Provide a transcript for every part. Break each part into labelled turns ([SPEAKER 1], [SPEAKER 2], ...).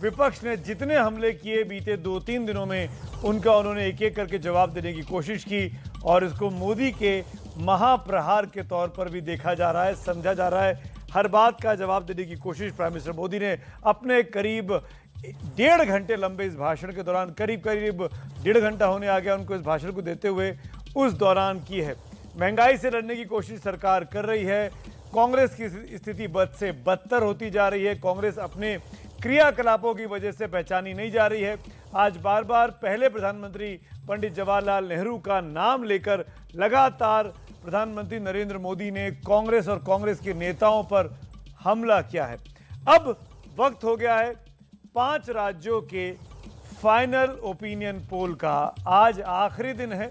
[SPEAKER 1] विपक्ष ने जितने हमले किए बीते 2-3 दिनों में, उनका उन्होंने एक एक करके जवाब देने की कोशिश की और इसको मोदी के महाप्रहार के तौर पर भी देखा जा रहा है, समझा जा रहा है। हर बात का जवाब देने की कोशिश प्राइम मिनिस्टर मोदी ने अपने करीब 1.5 घंटे लंबे इस भाषण के दौरान, करीब 1.5 घंटा होने आ गया उनको इस भाषण को देते हुए, उस दौरान की है। महंगाई से लड़ने की कोशिश सरकार कर रही है। कांग्रेस की स्थिति बद से बदतर होती जा रही है। कांग्रेस अपने क्रियाकलापों की वजह से पहचानी नहीं जा रही है। आज बार बार पहले प्रधानमंत्री पंडित जवाहरलाल नेहरू का नाम लेकर लगातार प्रधानमंत्री नरेंद्र मोदी ने कांग्रेस और कांग्रेस के नेताओं पर हमला किया है। अब वक्त हो गया है 5 राज्यों के फाइनल ओपिनियन पोल का। आज आखिरी दिन है,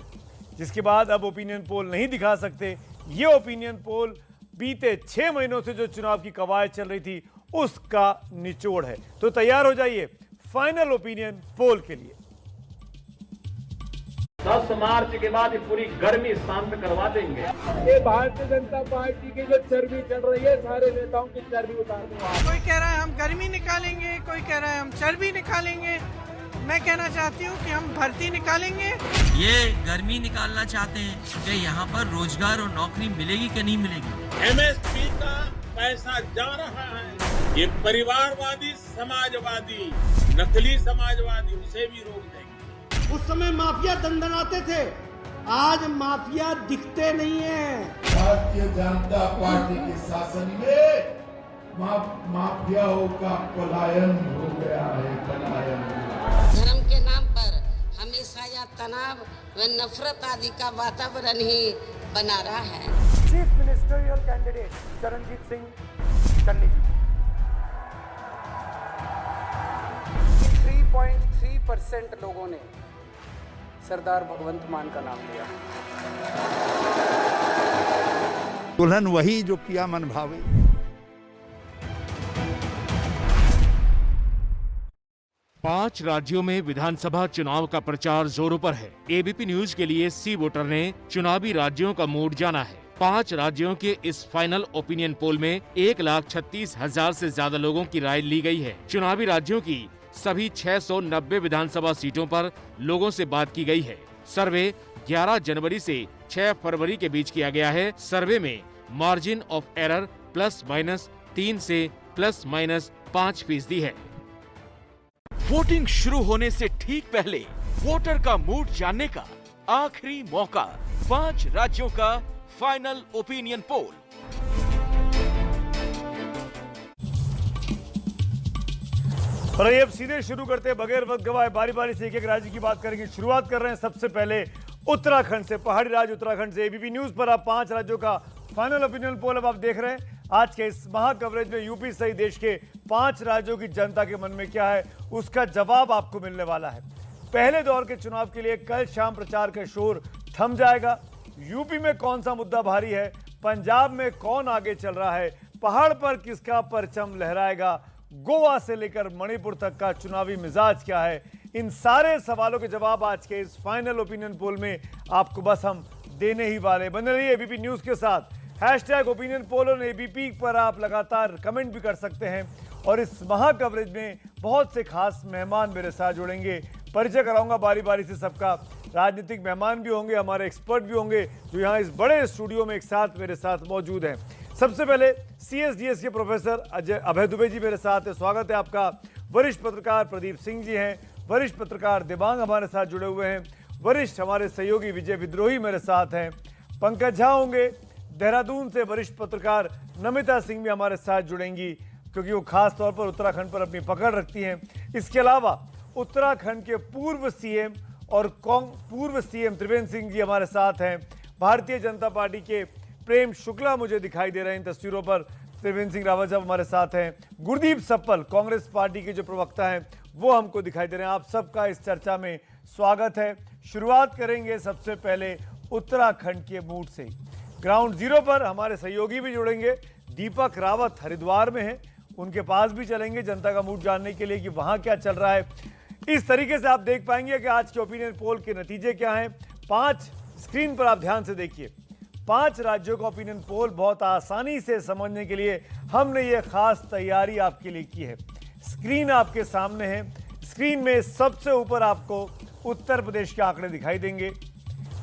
[SPEAKER 1] जिसके बाद अब ओपिनियन पोल नहीं दिखा सकते। ये ओपिनियन पोल बीते 6 महीनों से जो चुनाव की कवायद चल रही थी उसका निचोड़ है। तो तैयार हो जाइए फाइनल ओपिनियन पोल के लिए।
[SPEAKER 2] 10 मार्च के बाद ये पूरी गर्मी शांत करवा देंगे।
[SPEAKER 3] ये भारतीय जनता पार्टी की जो चर्बी चढ़ रही है, सारे नेताओं की चर्बी उतार देंगे।
[SPEAKER 4] कोई कह रहा है हम गर्मी निकालेंगे, कोई कह रहा है हम चर्बी निकालेंगे। मैं कहना चाहती हूँ कि हम भर्ती निकालेंगे।
[SPEAKER 5] ये गर्मी निकालना चाहते हैं कि यहाँ पर रोजगार और नौकरी मिलेगी कि नहीं मिलेगी।
[SPEAKER 6] एमएसपी का पैसा जा रहा है। ये परिवारवादी, समाजवादी, नकली समाजवादी, उसे भी रोक देंगे।
[SPEAKER 7] उस समय माफिया दंदनाते थे, आज माफिया दिखते नहीं है।
[SPEAKER 8] भारतीय जनता पार्टी के शासन में माफियाओं का पलायन हो गया है, पलायन।
[SPEAKER 9] धर्म के नाम पर हमेशा यह तनाव व नफरत आदि का वातावरण ही बना रहा है।
[SPEAKER 10] Chief ministerial candidate Charanjit Singh Channi ji 3.3% लोगों ने सरदार भगवंत मान का नाम लिया।
[SPEAKER 11] दुल्हन वही जो पिया मन भावे।
[SPEAKER 12] पांच राज्यों में विधानसभा चुनाव का प्रचार जोरों पर है। एबीपी न्यूज के लिए सी वोटर ने चुनावी राज्यों का मूड जाना है। 5 राज्यों के इस फाइनल ओपिनियन पोल में 1,36,000 से ज्यादा लोगों की राय ली गई है। चुनावी राज्यों की सभी 690 विधानसभा सीटों पर लोगों से बात की गई है। सर्वे 11 जनवरी से 6 फरवरी के बीच किया गया है। सर्वे में मार्जिन ऑफ एरर ±3 से ±5% है।
[SPEAKER 13] वोटिंग शुरू होने से ठीक पहले वोटर का मूड जानने का आखिरी मौका। 5 राज्यों का फाइनल ओपिनियन पोल।
[SPEAKER 1] और अब सीधे शुरू करते हैं, बगैर वक्त गवाए बारी बारी से एक एक राज्य की बात करेंगे। शुरुआत कर रहे हैं सबसे पहले उत्तराखंड से, पहाड़ी राज्य उत्तराखंड से। एबीपी न्यूज पर आप 5 राज्यों का फाइनल ओपिनियन पोल अब आप देख रहे हैं। आज के इस महा कवरेज में यूपी सहित देश के 5 राज्यों की जनता के मन में क्या है, उसका जवाब आपको मिलने वाला है। पहले दौर के चुनाव के लिए कल शाम प्रचार का शोर थम जाएगा। यूपी में कौन सा मुद्दा भारी है, पंजाब में कौन आगे चल रहा है, पहाड़ पर किसका परचम लहराएगा, गोवा से लेकर मणिपुर तक का चुनावी मिजाज क्या है, इन सारे सवालों के जवाब आज के इस फाइनल ओपिनियन पोल में आपको बस हम देने ही वाले। बने रहिए एबीपी न्यूज के साथ। #ओपिनियन पोल और एबीपी पर आप लगातार कमेंट भी कर सकते हैं। और इस महा कवरेज में बहुत से खास मेहमान मेरे साथ जुड़ेंगे। परिचय कराऊंगा बारी बारी से सबका। राजनीतिक मेहमान भी होंगे, हमारे एक्सपर्ट भी होंगे जो यहाँ इस बड़े स्टूडियो में एक साथ मेरे साथ मौजूद हैं। सबसे पहले CSDS के प्रोफेसर अभय दुबे जी मेरे साथ है, स्वागत है आपका। वरिष्ठ पत्रकार प्रदीप सिंह जी हैं, वरिष्ठ पत्रकार दिबांग हमारे साथ जुड़े हुए हैं, वरिष्ठ हमारे सहयोगी विजय विद्रोही मेरे साथ हैं, पंकज झा होंगे, देहरादून से वरिष्ठ पत्रकार नमिता सिंह भी हमारे साथ जुड़ेंगी क्योंकि वो खास तौर पर उत्तराखंड पर अपनी पकड़ रखती हैं। इसके अलावा उत्तराखंड के पूर्व सीएम और पूर्व सीएम त्रिवेंद्र सिंह जी हमारे साथ हैं। भारतीय जनता पार्टी के प्रेम शुक्ला मुझे दिखाई दे रहे हैं इन तस्वीरों पर, त्रिवेंद्र सिंह रावत साहब हमारे साथ हैं। गुरदीप सप्पल कांग्रेस पार्टी के जो प्रवक्ता हैं वो हमको दिखाई दे रहे हैं। आप सबका इस चर्चा में स्वागत है। शुरुआत करेंगे सबसे पहले उत्तराखंड के मूड से। ग्राउंड जीरो पर हमारे सहयोगी भी जुड़ेंगे। दीपक रावत हरिद्वार में हैं, उनके पास भी चलेंगे जनता का मूड जानने के लिए कि वहां क्या चल रहा है। इस तरीके से आप देख पाएंगे कि आज के ओपिनियन पोल के नतीजे क्या हैं। 5 स्क्रीन पर आप ध्यान से देखिए। 5 राज्यों का ओपिनियन पोल बहुत आसानी से समझने के लिए हमने ये खास तैयारी आपके लिए की है। स्क्रीन आपके सामने है। स्क्रीन में सबसे ऊपर आपको उत्तर प्रदेश के आंकड़े दिखाई देंगे।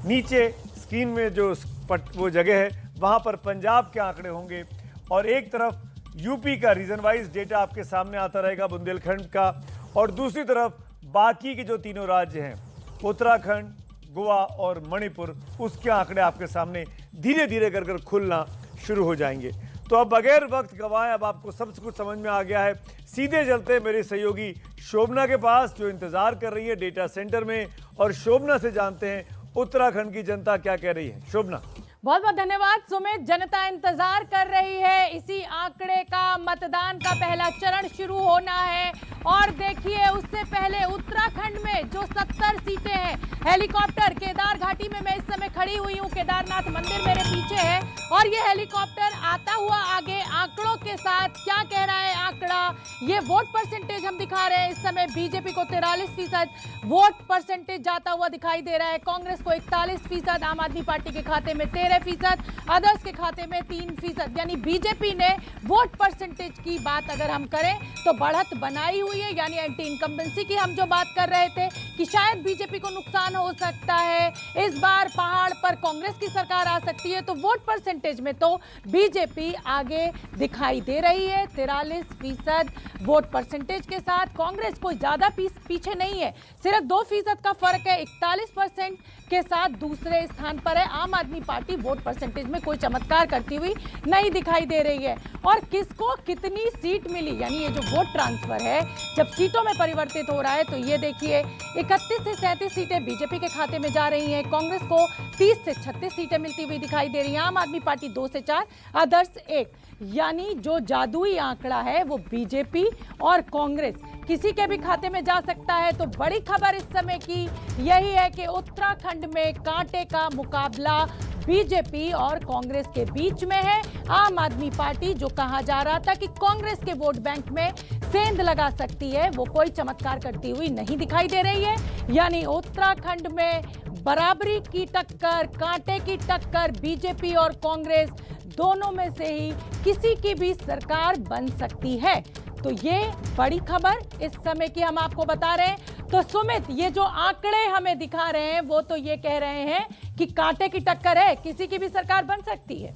[SPEAKER 1] नीचे स्क्रीन में जो वो जगह है वहां पर पंजाब के आंकड़े होंगे और एक तरफ यूपी का रीजन वाइज डेटा आपके सामने आता रहेगा, बुंदेलखंड का, और दूसरी तरफ बाकी के जो तीनों राज्य हैं, उत्तराखंड, गोवा और मणिपुर, उसके आंकड़े आपके सामने धीरे धीरे कर खुलना शुरू हो जाएंगे। तो अब बगैर वक्त गवाए अब आपको सब कुछ समझ में आ गया है। सीधे चलते हैं मेरे सहयोगी शोभना के पास जो इंतजार कर रही है डेटा सेंटर में, और शोभना से जानते हैं उत्तराखंड की जनता क्या कह रही है। शोभना,
[SPEAKER 14] बहुत बहुत धन्यवाद सुमित। जनता इंतजार कर रही है, इसी आंकड़े का मतदान का पहला चरण शुरू होना है। और देखिए उससे पहले उत्तराखंड में जो 70 सीटें हैं, हेलीकॉप्टर केदार घाटी में मैं इस समय खड़ी हुई हूँ, केदारनाथ मंदिर मेरे पीछे है, और ये हेलीकॉप्टर आता हुआ आगे आंकड़ों के साथ क्या कह रहा है आंकड़ा, ये वोट परसेंटेज हम दिखा रहे हैं। इस समय बीजेपी को 43% वोट परसेंटेज जाता हुआ दिखाई दे रहा है, कांग्रेस को 41%, आम आदमी पार्टी के खाते में 13%, अदर्स के खाते में 3%। यानी बीजेपी ने वोट परसेंटेज की बात अगर हम करें तो बढ़त बनाई हुई है। यानी एंटी इनकम्बेंसी की हम जो बात कर रहे थे कि शायद बीजेपी को नुकसान हो सकता है, इस बार पहाड़ पर कांग्रेस की सरकार आ सकती है, तो वोट परसेंटेज में तो बीजेपी आगे दिखाई दे रही है। 43% वोट परसेंटेज के साथ कांग्रेस कोई ज्यादा पीछे नहीं है, सिर्फ 2% का फर्क है। 41% के साथ दूसरे स्थान पर है। आम आदमी पार्टी वोट परसेंटेज में कोई चमत्कार करती हुई नहीं दिखाई दे रही है। और किसको कितनी सीट मिली, यानी ये जो वोट ट्रांसफर है जब सीटों में परिवर्तित हो रहा है, तो ये देखिए 31 से 37 सीटें बीजेपी के खाते में जा रही हैं, कांग्रेस को 30 से 36 सीटें मिलती हुई दिखाई दे रही हैं, आम आदमी पार्टी 2 से 4, अदर्स 1। यानी जो जादुई आंकड़ा है वो बीजेपी और कांग्रेस किसी के भी खाते में जा सकता है। तो बड़ी खबर इस समय की यही है कि उत्तराखंड में कांटे का मुकाबला बीजेपी और कांग्रेस के बीच में है। आम आदमी पार्टी जो कहा जा रहा था कि कांग्रेस के वोट बैंक में सेंध लगा सकती है, वो कोई चमत्कार करती हुई नहीं दिखाई दे रही है। यानी उत्तराखंड में बराबरी की टक्कर, कांटे की टक्कर, बीजेपी और कांग्रेस दोनों में से ही किसी की भी सरकार बन सकती है। तो ये बड़ी खबर इस समय की हम आपको बता रहे हैं। तो सुमित, ये जो आंकड़े हमें दिखा रहे हैं वो तो ये कह रहे हैं कि कांटे की टक्कर है, किसी की भी सरकार बन सकती है।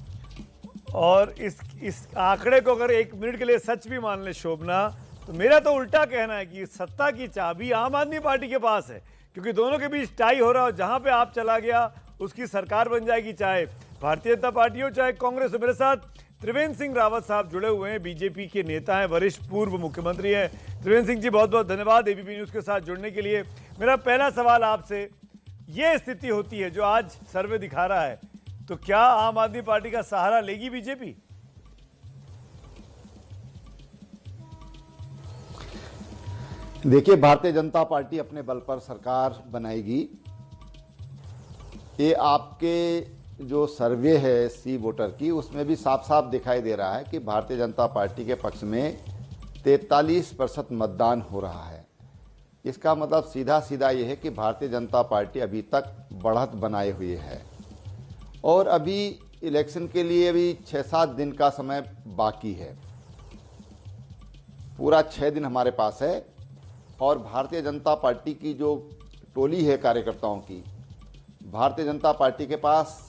[SPEAKER 1] और इस आंकड़े को अगर एक मिनट के लिए सच भी मान ले शोभना, तो मेरा तो उल्टा कहना है कि सत्ता की चाबी आम आदमी पार्टी के पास है, क्योंकि दोनों के बीच टाई हो रहा हो, जहां पे आप चला गया उसकी सरकार बन जाएगी, चाहे भारतीय जनता पार्टी हो चाहे कांग्रेस हो। मेरे साथ त्रिवेंद्र सिंह रावत साहब जुड़े हुए हैं, बीजेपी के नेता हैं, वरिष्ठ पूर्व मुख्यमंत्री हैं। त्रिवेंद्र सिंह जी, बहुत बहुत धन्यवाद एबीपी न्यूज़ के साथ जुड़ने के लिए। मेरा पहला सवाल आपसे, ये स्थिति होती है जो आज सर्वे दिखा रहा है, तो क्या आम आदमी पार्टी का सहारा लेगी बीजेपी?
[SPEAKER 15] देखिए, भारतीय जनता पार्टी अपने बल पर सरकार बनाएगी। ये आपके जो सर्वे है सी वोटर की, उसमें भी साफ साफ दिखाई दे रहा है कि भारतीय जनता पार्टी के पक्ष में 43% मतदान हो रहा है। इसका मतलब सीधा सीधा ये है कि भारतीय जनता पार्टी अभी तक बढ़त बनाए हुए है, और अभी इलेक्शन के लिए अभी 6-7 दिन का समय बाकी है। पूरा 6 दिन हमारे पास है, और भारतीय जनता पार्टी की जो टोली है कार्यकर्ताओं की, भारतीय जनता पार्टी के पास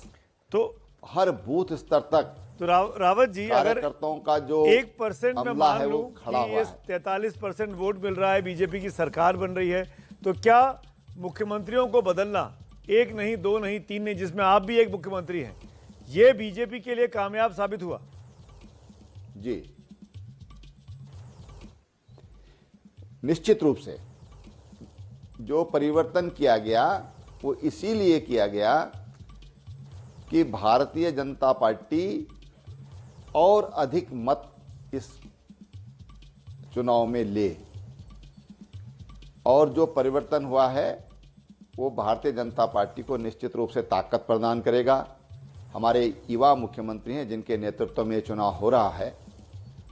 [SPEAKER 15] तो हर बूथ स्तर तक,
[SPEAKER 1] तो रावत जी, अगर
[SPEAKER 15] कार्यकर्ताओं का जो
[SPEAKER 1] 1% में मान लो कि ये 43% वोट मिल रहा है, बीजेपी की सरकार बन रही है, तो क्या मुख्यमंत्रियों को बदलना, 1 नहीं 2 नहीं 3 नहीं, जिसमें आप भी एक मुख्यमंत्री हैं, ये बीजेपी के लिए कामयाब साबित हुआ?
[SPEAKER 15] जी, निश्चित रूप से जो परिवर्तन किया गया वो इसीलिए किया गया कि भारतीय जनता पार्टी और अधिक मत इस चुनाव में ले, और जो परिवर्तन हुआ है वो भारतीय जनता पार्टी को निश्चित रूप से ताकत प्रदान करेगा। हमारे युवा मुख्यमंत्री हैं जिनके नेतृत्व में ये चुनाव हो रहा है,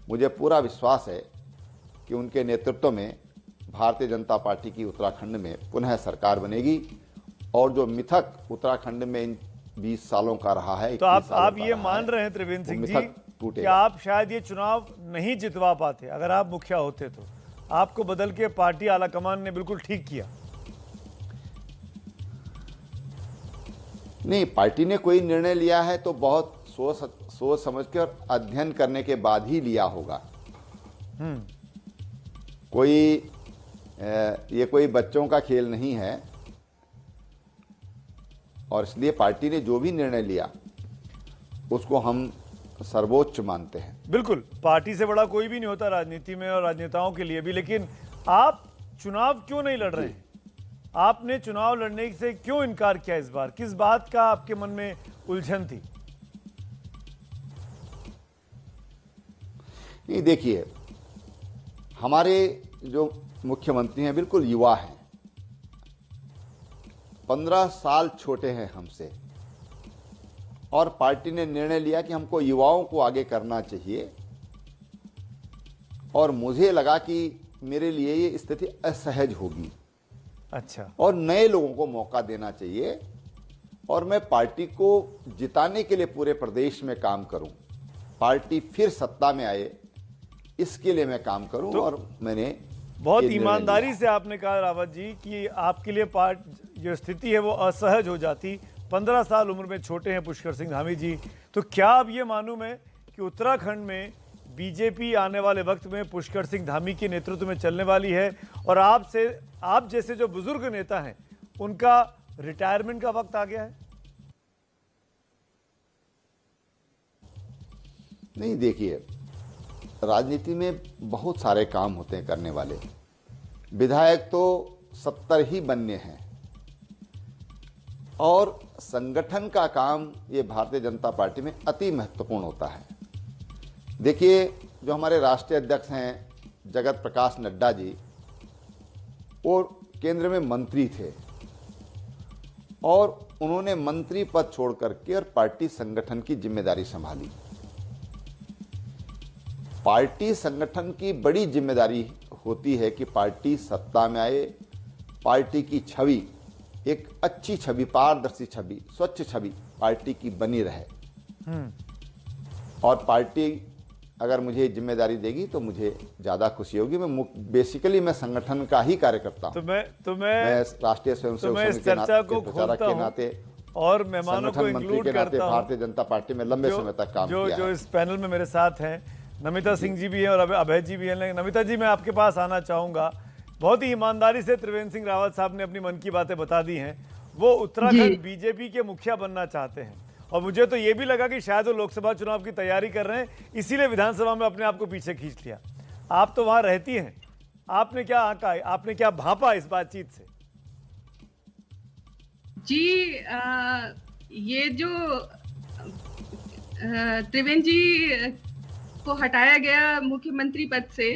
[SPEAKER 15] मुझे पूरा विश्वास है कि उनके नेतृत्व में भारतीय जनता पार्टी की उत्तराखंड में पुनः सरकार बनेगी, और जो मिथक उत्तराखंड में इन 20 सालों का रहा है,
[SPEAKER 1] तो आप ये मान रहे हैं त्रिवेंद्र सिंह जी कि आप शायद ये चुनाव नहीं जितवा पाते अगर आप मुखिया होते आपको बदल के पार्टी आलाकमान ने बिल्कुल ठीक किया?
[SPEAKER 15] नहीं, पार्टी ने कोई निर्णय लिया है तो बहुत सोच समझ के और अध्ययन करने के बाद ही लिया होगा। ये कोई बच्चों का खेल नहीं है, और इसलिए पार्टी ने जो भी निर्णय लिया उसको हम सर्वोच्च मानते हैं।
[SPEAKER 1] बिल्कुल, पार्टी से बड़ा कोई भी नहीं होता राजनीति में और राजनेताओं के लिए भी। लेकिन आप चुनाव क्यों नहीं लड़ रहे हैं? आपने चुनाव लड़ने से क्यों इनकार किया इस बार? किस बात का आपके मन में उलझन थी?
[SPEAKER 15] नहीं, देखिए, हमारे जो मुख्यमंत्री हैं बिल्कुल युवा हैं, 15 साल छोटे हैं हमसे, और पार्टी ने निर्णय लिया कि हमको युवाओं को आगे करना चाहिए, और मुझे लगा कि मेरे लिए ये स्थिति असहज होगी।
[SPEAKER 1] अच्छा।
[SPEAKER 15] और नए लोगों को मौका देना चाहिए, और मैं पार्टी को जिताने के लिए पूरे प्रदेश में काम करूं, पार्टी फिर सत्ता में आए इसके लिए मैं काम करूं। तो और मैंने
[SPEAKER 1] बहुत ईमानदारी से आपने कहा रावत जी कि आपके लिए जो स्थिति है वो असहज हो जाती। 15 साल उम्र में छोटे हैं पुष्कर सिंह धामी जी, तो क्या अब ये मालूम है कि उत्तराखंड में बीजेपी आने वाले वक्त में पुष्कर सिंह धामी के नेतृत्व में चलने वाली है, और आप जैसे जो बुजुर्ग नेता हैं उनका रिटायरमेंट का वक्त आ गया है?
[SPEAKER 15] नहीं, देखिए, राजनीति में बहुत सारे काम होते हैं करने वाले। विधायक तो 70 ही बनने हैं, और संगठन का काम ये भारतीय जनता पार्टी में अति महत्वपूर्ण होता है। देखिए, जो हमारे राष्ट्रीय अध्यक्ष हैं जगत प्रकाश नड्डा जी, वो केंद्र में मंत्री थे, और उन्होंने मंत्री पद छोड़ करके और पार्टी संगठन की जिम्मेदारी संभाली। पार्टी संगठन की बड़ी जिम्मेदारी होती है कि पार्टी सत्ता में आए, पार्टी की छवि एक अच्छी छवि, पारदर्शी छवि, स्वच्छ छवि पार्टी की बनी रहे। और पार्टी अगर मुझे जिम्मेदारी देगी तो मुझे ज्यादा खुशी होगी। मैं संगठन का ही कार्यकर्ता हूं।
[SPEAKER 1] तो मैं
[SPEAKER 15] राष्ट्रीय स्वयंसेवक
[SPEAKER 1] संघ के नाते और मेहमानों को इंक्लूड करता हूं।
[SPEAKER 15] भारतीय जनता पार्टी में लंबे समय तक काम किया है।
[SPEAKER 1] जो इस पैनल में मेरे साथ हैं, नमिता सिंह जी भी हैं और अभय जी भी हैं। नमिता जी, मैं आपके पास आना चाहूंगा। बहुत ही ईमानदारी से त्रिवेंद्र सिंह रावत साहब ने अपनी मन की बातें बता दी हैं। वो उत्तराखंड बीजेपी के मुखिया बनना चाहते हैं, और मुझे तो ये भी लगा कि शायद वो लोकसभा चुनाव की तैयारी कर रहे हैं, इसीलिए विधानसभा में अपने आप को पीछे खींच लिया। आप तो वहां रहती हैं, आपने क्या आंका, आपने क्या भापा इस बातचीत से?
[SPEAKER 16] जी, ये जो त्रिवेंद्र जी को हटाया गया मुख्यमंत्री पद से,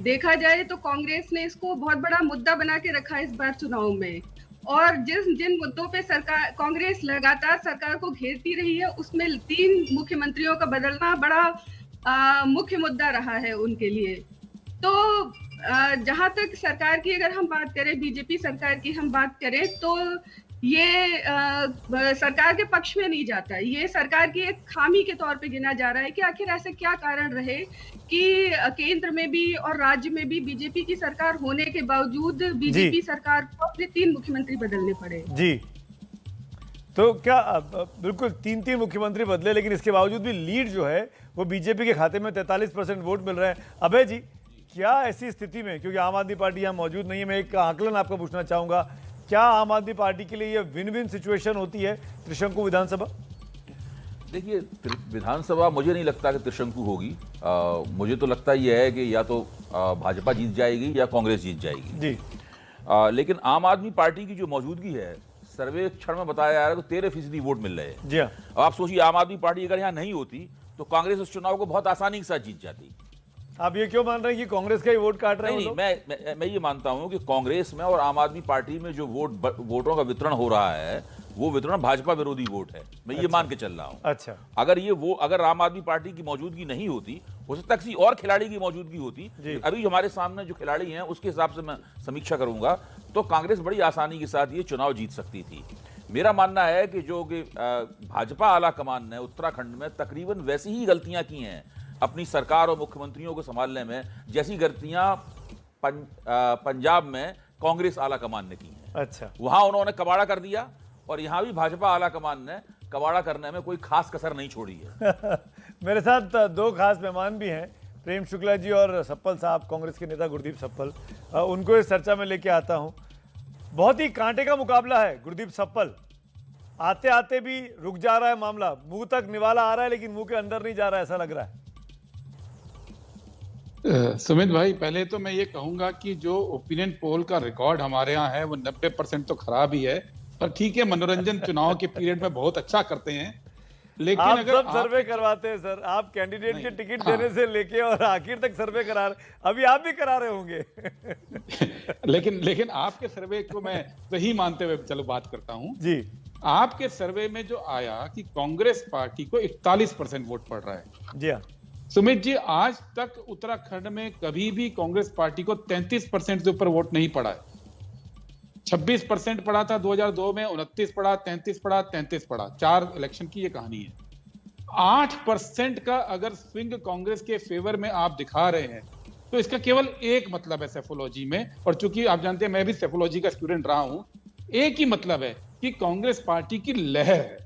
[SPEAKER 16] देखा जाए तो कांग्रेस ने इसको बहुत बड़ा मुद्दा बना के रखा इस बार चुनाव में, और जिन मुद्दों पे सरकार कांग्रेस लगातार सरकार को घेरती रही है, उसमें 3 मुख्यमंत्रियों का बदलना बड़ा मुख्य मुद्दा रहा है उनके लिए। तो जहां तक सरकार की अगर हम बात करें, बीजेपी सरकार की हम बात करें, तो ये सरकार के पक्ष में नहीं जाता। ये सरकार की एक खामी के तौर पे गिना जा रहा है कि आखिर ऐसे क्या कारण रहे कि केंद्र में भी और राज्य में भी बीजेपी की सरकार होने के बावजूद बीजेपी सरकार को अपने 3 मुख्यमंत्री बदलने पड़े।
[SPEAKER 1] जी, तो क्या बिल्कुल 3 मुख्यमंत्री बदले, लेकिन इसके बावजूद भी लीड जो है वो बीजेपी के खाते में 43% वोट मिल रहे हैं। अभय जी, क्या ऐसी स्थिति में, क्योंकि आम आदमी पार्टी यहाँ मौजूद नहीं है, मैं एक आकलन आपको पूछना चाहूंगा, क्या आम आदमी पार्टी के लिए ये विन विन सिचुएशन होती है त्रिशंकु विधानसभा?
[SPEAKER 17] देखिए, विधानसभा मुझे नहीं लगता कि त्रिशंकु होगी। मुझे तो लगता ये है कि या तो भाजपा जीत जाएगी या कांग्रेस जीत जाएगी
[SPEAKER 1] जी।
[SPEAKER 17] लेकिन आम आदमी पार्टी की जो मौजूदगी है, सर्वेक्षण में बताया जा रहा है तो 13% वोट मिल रहे हैं।
[SPEAKER 1] जी हाँ।
[SPEAKER 17] अब आप सोचिए, आम आदमी पार्टी अगर यहाँ नहीं होती तो कांग्रेस उस चुनाव को बहुत आसानी के साथ जीत जाती।
[SPEAKER 1] आप ये क्यों मान रहे हैं कि कांग्रेस का ही वोट काट रहे हैं?
[SPEAKER 17] नहीं, मैं ये मानता हूं कि कांग्रेस में और आम आदमी पार्टी में जो वोटों का वितरण हो रहा है, वो वितरण भाजपा विरोधी वोट है। मैं ये मान के चल रहा हूं।
[SPEAKER 1] अच्छा,
[SPEAKER 17] अगर आम आदमी पार्टी की मौजूदगी नहीं होती, हो सकता है किसी और खिलाड़ी की मौजूदगी होती। अभी हमारे सामने जो खिलाड़ी हैं उसके हिसाब से मैं समीक्षा करूंगा, तो कांग्रेस बड़ी आसानी के साथ ये चुनाव जीत सकती थी। मेरा मानना है कि जो भाजपा आला कमान ने उत्तराखंड में तकरीबन वैसी ही गलतियां की हैं अपनी सरकार और मुख्यमंत्रियों को संभालने में, जैसी गलतियां पंजाब में कांग्रेस आला कमान ने की है।
[SPEAKER 1] अच्छा,
[SPEAKER 17] वहां उन्होंने कबाड़ा कर दिया और यहां भी भाजपा आला कमान ने कबाड़ा करने में कोई खास कसर नहीं छोड़ी है।
[SPEAKER 1] मेरे साथ दो खास मेहमान भी हैं, प्रेम शुक्ला जी और सप्पल साहब, कांग्रेस के नेता गुरदीप सप्पल। उनको इस चर्चा में लेके आता हूं। बहुत ही कांटे का मुकाबला है। गुरदीप सप्पल, आते आते भी रुक जा रहा है मामला, मुंह तक निवाला आ रहा है लेकिन मुंह के अंदर नहीं जा रहा है, ऐसा लग रहा है।
[SPEAKER 18] सुमित भाई, पहले तो मैं ये कहूंगा कि जो ओपिनियन पोल का रिकॉर्ड हमारे यहाँ है वो 90% तो खराब ही है, पर ठीक है, मनोरंजन चुनाव के पीरियड में बहुत अच्छा करते हैं। लेकिन
[SPEAKER 1] आप
[SPEAKER 18] अगर
[SPEAKER 1] सब सर्वे करवाते हैं सर, आप कैंडिडेट के टिकट देने से लेके और आखिर तक सर्वे करा रहे, अभी आप भी करा रहे होंगे।
[SPEAKER 18] लेकिन आपके सर्वे को मैं सही मानते हुए चलो बात करता हूँ
[SPEAKER 1] जी।
[SPEAKER 18] आपके सर्वे में जो आया कि कांग्रेस पार्टी को 41% वोट पड़ रहा है।
[SPEAKER 1] जी हाँ
[SPEAKER 18] सुमित जी, आज तक उत्तराखंड में कभी भी कांग्रेस पार्टी को 33% से ऊपर वोट नहीं पड़ा है। 26% पड़ा था 2002 में, 29 पड़ा, 33 पड़ा, 33 पड़ा, 4 इलेक्शन की ये कहानी है। 8% का अगर स्विंग कांग्रेस के फेवर में आप दिखा रहे हैं तो इसका केवल एक मतलब है सेफोलॉजी में, और चूंकि आप जानते हैं मैं भी सेफोलॉजी का स्टूडेंट रहा हूं, एक ही मतलब है कि कांग्रेस पार्टी की लहर है।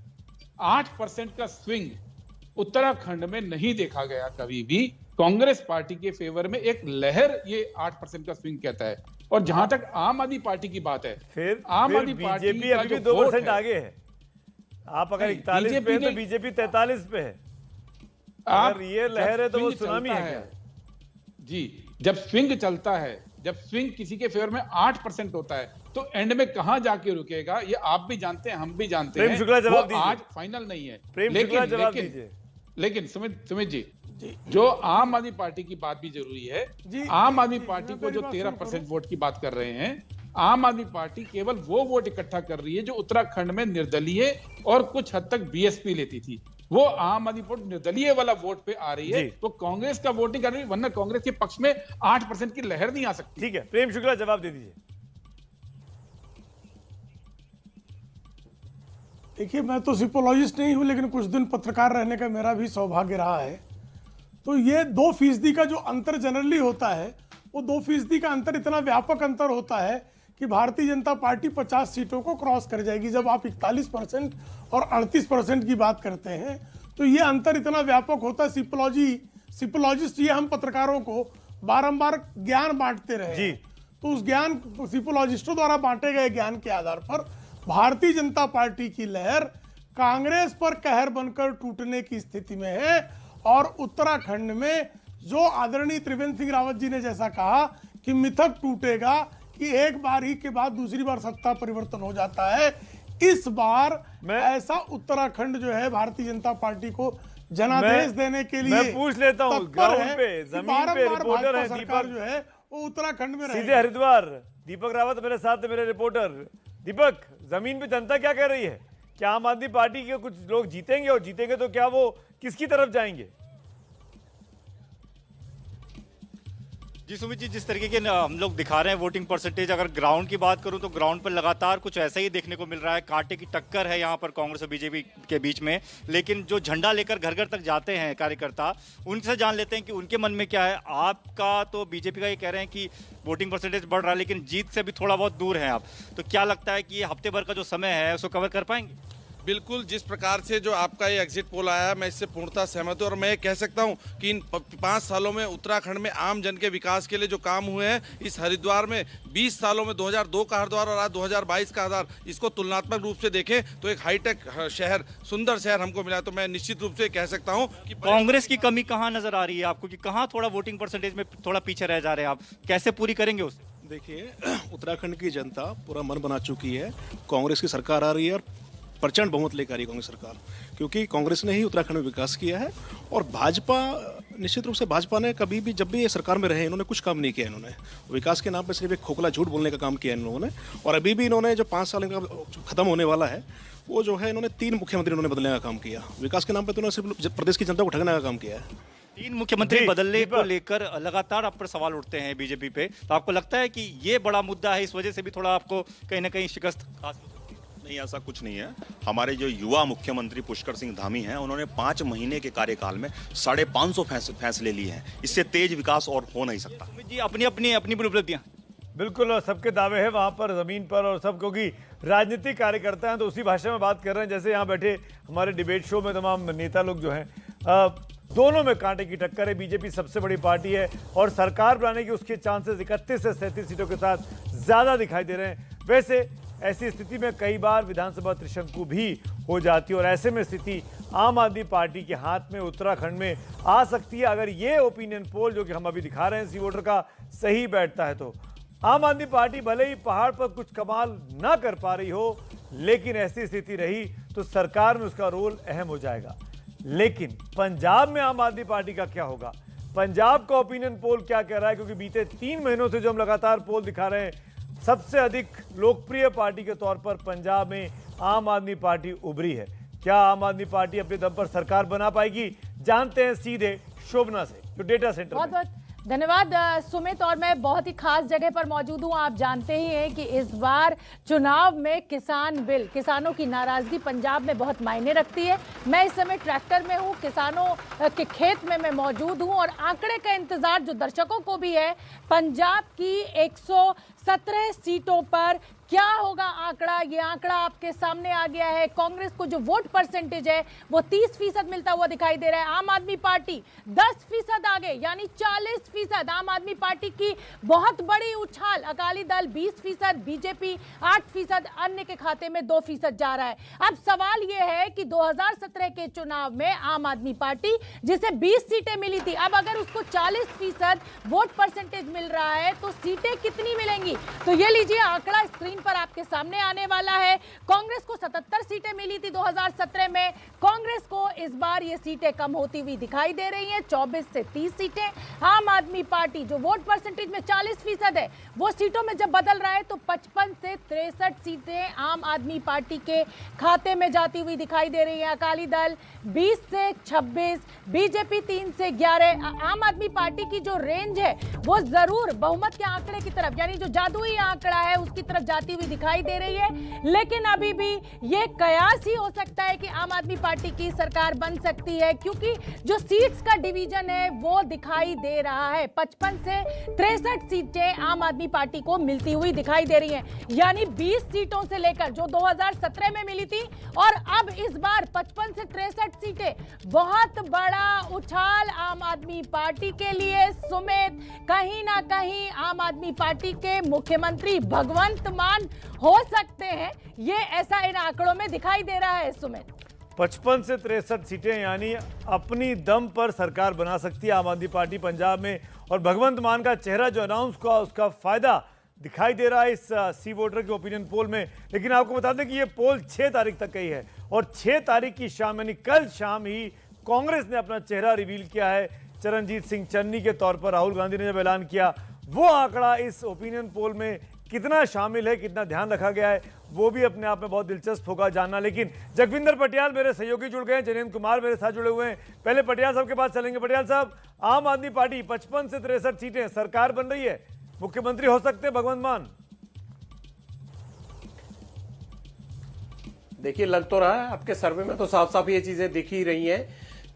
[SPEAKER 18] 8% का स्विंग उत्तराखंड में नहीं देखा गया कभी भी। कांग्रेस पार्टी के फेवर में एक लहर ये 8% का स्विंग कहता है। और जहां तक आम आदमी पार्टी की बात है,
[SPEAKER 1] फिर
[SPEAKER 18] आम आदमी पार्टी
[SPEAKER 1] बीजेपी अभी भी 2% आगे है। आप अगर 41 पे तो बीजेपी 43 पे है। अगर ये लहर है तो वो सुनामी है क्या?
[SPEAKER 18] जी, जब स्विंग चलता है, जब स्विंग किसी के फेवर में 8% होता है तो एंड में कहां जाके रुकेगा ये आप भी जानते हैं, हम भी जानते हैं।
[SPEAKER 1] प्रेम शुक्ला जवाब दीजिए।
[SPEAKER 18] आज फाइनल नहीं है।
[SPEAKER 1] प्रेम शुक्ला जवाब दीजिए।
[SPEAKER 18] लेकिन सुमित जी, जो आम आदमी पार्टी की बात भी जरूरी है। आम आदमी पार्टी को जो 13% वोट की बात कर रहे हैं, आम आदमी पार्टी केवल वो वोट इकट्ठा कर रही है जो उत्तराखंड में निर्दलीय और कुछ हद तक बीएसपी लेती थी। वो आम आदमी पार्टी निर्दलीय वाला वोट पे आ रही है, वो कांग्रेस का वोट नहीं कर रही, वरना कांग्रेस के पक्ष में 8% की लहर नहीं आ सकती।
[SPEAKER 1] ठीक है, प्रेम शुक्ला जवाब दे दीजिए।
[SPEAKER 19] देखिए, मैं तो सिपोलॉजिस्ट नहीं हूं, लेकिन कुछ दिन पत्रकार रहने का मेरा भी सौभाग्य रहा है। तो ये 2% का जो अंतर जनरली होता है, वो 2% का अंतर इतना व्यापक अंतर होता है कि भारतीय जनता पार्टी 50 सीटों को क्रॉस कर जाएगी। जब आप 41% और 38% की बात करते हैं तो ये अंतर इतना व्यापक होता है। सिपोलॉजिस्ट ये हम पत्रकारों को बारंबार ज्ञान बांटते रहे जी। तो उस ज्ञान, सिपोलॉजिस्टों द्वारा बांटे गए ज्ञान के आधार पर भारतीय जनता पार्टी की लहर कांग्रेस पर कहर बनकर टूटने की स्थिति में है। और उत्तराखंड में जो आदरणीय त्रिवेंद्र सिंह रावत जी ने जैसा कहा कि मिथक टूटेगा कि एक बार ही के बाद दूसरी बार सत्ता परिवर्तन हो जाता है, इस बार ऐसा उत्तराखंड जो है भारतीय जनता पार्टी को जनादेश देने के लिए
[SPEAKER 1] मैं पूछ लेता हूं, ग्राउंड पे जमीन पे रिपोर्टर है
[SPEAKER 19] सरकार जो है वो उत्तराखंड में
[SPEAKER 1] सीधे हरिद्वार। दीपक रावत मेरे साथ है, मेरे रिपोर्टर। दीपक, जमीन पे जनता क्या कह रही है? क्या आम आदमी पार्टी के कुछ लोग जीतेंगे, और जीतेंगे तो क्या वो किसकी तरफ जाएंगे?
[SPEAKER 20] जी सुमित जी, जिस तरीके के हम लोग दिखा रहे हैं वोटिंग परसेंटेज, अगर ग्राउंड की बात करूं तो ग्राउंड पर लगातार कुछ ऐसा ही देखने को मिल रहा है। कांटे की टक्कर है यहाँ पर कांग्रेस और बीजेपी के बीच में। लेकिन जो झंडा लेकर घर घर तक जाते हैं कार्यकर्ता, उनसे जान लेते हैं कि उनके मन में क्या है। आपका तो बीजेपी का ये कह रहे हैं कि वोटिंग परसेंटेज बढ़ रहा है, लेकिन जीत से भी थोड़ा बहुत दूर हैं आप। तो क्या लगता है कि ये हफ्ते भर का जो समय है उसको कवर कर पाएंगे?
[SPEAKER 21] बिल्कुल, जिस प्रकार से जो आपका ये एग्जिट पोल आया, मैं इससे पूर्णतः सहमत हूँ। और मैं कह सकता हूँ कि इन 5 सालों में उत्तराखंड में आम जन के विकास के लिए जो काम हुए हैं, इस हरिद्वार में 20 सालों में 2002 का हरिद्वार और आज 2022 का हरिद्वार, इसको तुलनात्मक रूप से देखें तो एक हाईटेक शहर, सुंदर शहर हमको मिला। तो मैं निश्चित रूप से कह सकता हूँ कि
[SPEAKER 20] कांग्रेस की कमी कहाँ नजर आ रही है आपको, कि कहाँ थोड़ा वोटिंग परसेंटेज में थोड़ा पीछे रह जा रहे हैं आप, कैसे पूरी करेंगे उसे?
[SPEAKER 22] देखिए, उत्तराखंड की जनता पूरा मन बना चुकी है। कांग्रेस की सरकार आ रही है और प्रचंड बहुमत लेकर आ रही है कांग्रेस सरकार, क्योंकि कांग्रेस ने ही उत्तराखंड में विकास किया है। और भाजपा, निश्चित रूप से भाजपा ने कभी भी, जब भी ये सरकार में रहे, इन्होंने कुछ काम नहीं किया। इन्होंने विकास के नाम पर सिर्फ एक खोखला झूठ बोलने का काम किया इन लोगों ने। और अभी भी इन्होंने जो 5 साल का खत्म होने वाला है, वो जो है इन्होंने 3 मुख्यमंत्री इन्होंने बदलने का काम किया। विकास के नाम पर तो इन्होंने सिर्फ प्रदेश की जनता को ठगने का काम किया है।
[SPEAKER 20] 3 मुख्यमंत्री बदलने को लेकर लगातार आप पर सवाल उठते हैं बीजेपी पे, तो आपको लगता है कि ये बड़ा मुद्दा है, इस वजह से भी थोड़ा आपको कहीं ना कहीं शिकस्त खास?
[SPEAKER 2] नहीं, ऐसा कुछ नहीं है। हमारे जो युवा मुख्यमंत्री पुष्कर सिंह धामी हैं, उन्होंने 5 महीने के कार्यकाल में 550 फैसले लिए हैं। इससे तेज विकास और हो नहीं सकता।
[SPEAKER 20] जी अपनी उपलब्धियां
[SPEAKER 1] बिल्कुल, और सबके दावे हैं वहां पर जमीन पर, और सब क्योंकि राजनीतिक कार्यकर्ता हैं तो उसी भाषा में बात कर रहे हैं। जैसे यहाँ बैठे हमारे डिबेट शो में तमाम नेता लोग जो हैं, दोनों में कांटे की टक्कर है। बीजेपी सबसे बड़ी पार्टी है और सरकार बनाने की उसके चांसेस 31 से 37 सीटों के साथ ज्यादा दिखाई दे रहे हैं। वैसे ऐसी स्थिति में कई बार विधानसभा त्रिशंकु भी हो जाती है और ऐसे में स्थिति आम आदमी पार्टी के हाथ में उत्तराखंड में आ सकती है अगर ये ओपिनियन पोल जो कि हम अभी दिखा रहे हैं सी वोटर का सही बैठता है। तो आम आदमी पार्टी भले ही पहाड़ पर कुछ कमाल ना कर पा रही हो, लेकिन ऐसी स्थिति रही तो सरकार में उसका रोल अहम हो जाएगा। लेकिन पंजाब में आम आदमी पार्टी का क्या होगा? पंजाब का ओपिनियन पोल क्या कह रहा है? क्योंकि बीते 3 महीनों से जो हम लगातार पोल दिखा रहे हैं, सबसे अधिक लोकप्रिय पार्टी के तौर पर पंजाब में आम आदमी पार्टी उभरी है। क्या आम आदमी पार्टी अपने दम पर सरकार बना पाएगी? जानते हैं सीधे शोभना से, जो डेटा सेंटर
[SPEAKER 14] बहुत बहुत धन्यवाद सुमित। और मैं बहुत ही खास जगह पर मौजूद हूँ। आप जानते ही हैं कि इस बार चुनाव में किसान बिल, किसानों की नाराजगी पंजाब में बहुत मायने रखती है। मैं इस समय ट्रैक्टर में हूँ, किसानों के खेत में मैं मौजूद हूँ और आंकड़े का इंतजार जो दर्शकों को भी है, पंजाब की 117 सीटों पर क्या होगा आंकड़ा? ये आंकड़ा आपके सामने आ गया है। कांग्रेस को जो वोट परसेंटेज है वो 30% मिलता हुआ दिखाई दे रहा है। आम आदमी पार्टी 10% आगे, यानी 40%। आम आदमी पार्टी की बहुत बड़ी उछाल। अकाली दल 20%, बीजेपी 8%, अन्य के खाते में 2% जा रहा है। अब सवाल ये है कि 2017 के चुनाव में आम आदमी पार्टी जिसे 20 सीटें मिली थी, अब अगर उसको 40% वोट परसेंटेज मिल रहा है तो सीटें कितनी मिलेंगी? तो ये लीजिए आंकड़ा स्क्रीन पर आपके सामने आने वाला है। कांग्रेस को 77 सीटें मिली थी 2017 में। कांग्रेस को इस बार ये सीटें कम होती हुई दिखाई दे रही हैं, 24 से 30 सीटें। आम आदमी पार्टी जो वोट परसेंटेज में 40% है, वो सीटों में जब बदल रहा है तो 55 से 63 सीटें आम आदमी पार्टी के खाते में जाती हुई दिखाई दे रही है। अकाली दल 20 से 26, बीजेपी 3 से 11। आम आदमी पार्टी की जो रेंज है वो जरूर बहुमत के आंकड़े की तरफ, यानी जो जादुई आंकड़ा है उसकी तरफ जाती हुई दिखाई दे रही है। लेकिन अभी भी ये कयास ही हो सकता है कि आम आदमी पार्टी की सरकार बन सकती है, क्योंकि जो सीट्स का डिवीजन है वो दिखाई दे रहा है। 55 से 63 सीटें आम आदमी पार्टी को मिलती हुई दिखाई दे रही हैं, यानी 20 सीटों से लेकर जो 2017 में मिली थी और अब इस बार 55 से 63 सीटें। बहुत बड़ा उछाल आम आदमी पार्टी के लिए। सुमित, कहीं ना कहीं आम आदमी पार्टी के मुख्यमंत्री भगवंत मान हो सकते हैं, ये ऐसा इन आंकड़ों में दिखाई दे रहा है। सुमित,
[SPEAKER 1] 55 से 63 सीटें, यानी अपनी दम पर सरकार बना सकती है आम आदमी पार्टी पंजाब में। और भगवंत मान का चेहरा जो अनाउंस हुआ उसका फायदा दिखाई दे रहा है इस सी वोटर के ओपिनियन पोल में। लेकिन आपको बता दें कि ये पोल 6 तारीख तक का ही है और 6 तारीख की शाम, यानी कल शाम ही कांग्रेस ने अपना चेहरा रिवील किया है। चरणजीत सिंह चन्नी के तौर पर राहुल गांधी ने जब ऐलान किया, वो आंकड़ा इस ओपिनियन पोल में कितना शामिल है, कितना ध्यान रखा गया है, वो भी अपने आप में बहुत दिलचस्प होगा जानना। लेकिन जगविंदर पटियाल मेरे सहयोगी जुड़ गए हैं, जयेंद्र कुमार मेरे साथ जुड़े हुए हैं। पहले पटियाल साहब के पास चलेंगे। पटियाल साहब, आम आदमी पार्टी 55 से 63 सीटें, सरकार बन रही है, मुख्यमंत्री हो सकते हैं भगवंत मान?
[SPEAKER 3] देखिए, लग तो रहा है आपके सर्वे में तो साफ साफ ये चीजें दिख ही रही हैं,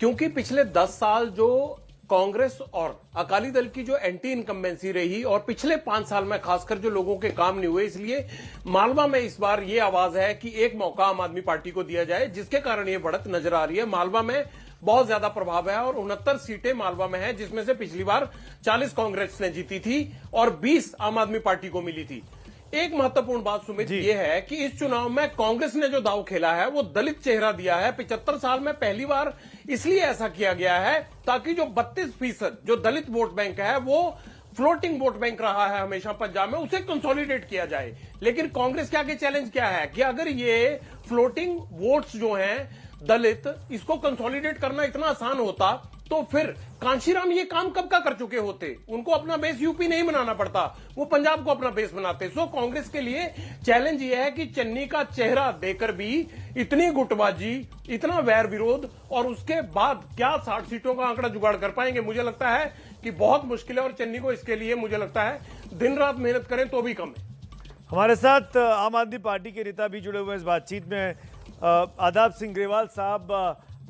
[SPEAKER 3] क्योंकि पिछले 10 साल जो कांग्रेस और अकाली दल की जो एंटी इनकम्बेंसी रही और पिछले 5 साल में खासकर जो लोगों के काम नहीं हुए, इसलिए मालवा में इस बार ये आवाज है कि एक मौका आम आदमी पार्टी को दिया जाए, जिसके कारण ये बढ़त नजर आ रही है। मालवा में बहुत ज्यादा प्रभाव है और 69 सीटें मालवा में है, जिसमें से पिछली बार 40 कांग्रेस ने जीती थी और 20 आम आदमी पार्टी को मिली थी। एक महत्वपूर्ण बात सुमित ये है कि इस चुनाव में कांग्रेस ने जो दांव खेला है वो दलित चेहरा दिया है। 75 साल में पहली बार इसलिए ऐसा किया गया है ताकि जो 32% जो दलित वोट बैंक है वो फ्लोटिंग वोट बैंक रहा है हमेशा पंजाब में, उसे कंसोलिडेट किया जाए। लेकिन कांग्रेस के आगे चैलेंज क्या है कि अगर ये फ्लोटिंग वोट्स जो हैं दलित, इसको कंसोलिडेट करना इतना आसान होता तो फिर कांशीराम ये काम कब का कर चुके होते, उनको अपना बेस यूपी नहीं बनाना पड़ता, वो पंजाब को अपना बेस बनाते। सो कांग्रेस के लिए चैलेंज ये है कि चन्नी का चेहरा देकर भी इतनी गुटबाजी, इतना वैर विरोध और उसके बाद क्या 60 सीटों का आंकड़ा जुगाड़ कर पाएंगे? मुझे लगता है कि बहुत मुश्किल है और चन्नी को इसके लिए मुझे लगता है दिन रात मेहनत करें तो भी कम है।
[SPEAKER 1] हमारे साथ आम आदमी पार्टी के नेता भी जुड़े हुए हैं इस बातचीत में। आदाब सिंह ग्रेवाल साहब,